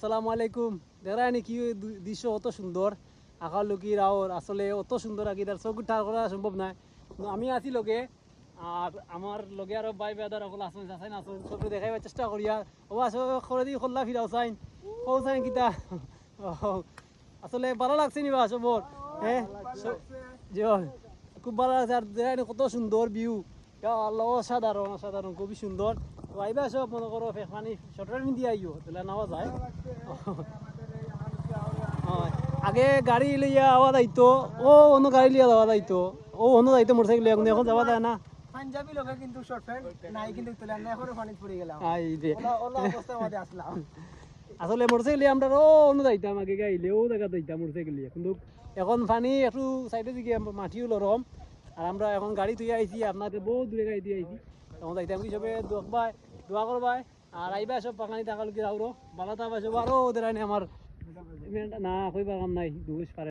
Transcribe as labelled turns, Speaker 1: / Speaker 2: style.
Speaker 1: আসসালামু আলাইকুম। দেখরানি কি দৃশ্য অত সুন্দর, আকালুকি রাওর আসলে অত সুন্দর আগে তার চোখ ঠার করা সম্ভব নয়। কিন্তু আমি আছি লগে, আর আমার লগে আরো বাই বেদার সকল আসেন চাচাইন আসেন, সবকে দেখাইবার চেষ্টা করি। আর ও আসলে করে দিয়ে খোল্লা ফিরাও চাইন কৌ চাইন কিতা। আসলে ভালো লাগছে নিবা সবর, হ্যাঁ জি খুব ভালো লাগছে। আর দেখেন কত সুন্দর ভিউ, আল্লাহ অসাধারণ অসাধারণ খুবই সুন্দর। তো আইবা সব মনে করো পানি শর্টের মিন দিয়ে আইও তাহলে নেওয়া যায়। হয়। আগে গাড়ি লইয়া আওয়া যাইতো, ও অন্য গাড়ি লিয়া যাওয়া যাইতো, ও অন্য যাইতো মোটরসাইকেল লিয়া, কিন্তু এখন যাওয়া যায় না।
Speaker 2: পাঞ্জাবি লোকে কিন্তু শর্ট প্যান্ট নাই কিন্তু তোলা না এখনো পানি পড়ে গেলাম
Speaker 1: আই যে
Speaker 2: ওলা ওলা অবস্থার মধ্যে আসলাম
Speaker 1: আসলে মোটরসাইকেল লিয়ে আমরা ও অন্য যাইতাম, আগে গাইলে ও জায়গা যাইতাম মোটরসাইকেল লিয়ে, কিন্তু এখন পানি একটু সাইডে দিকে মাটিও লরম। আর আমরা এখন গাড়ি তুই আইছি, আপনাদের বহু দূরে গাড়ি দিয়ে আইছি। তখন যাইতাম কি সবে দোয়া করবাই। আর আইবা সব পাখানি টাকা লুকি আউরো বালা তাবা সব আরো ওদের আইনে আমার না কইবার কাম নাই দুষ পারে।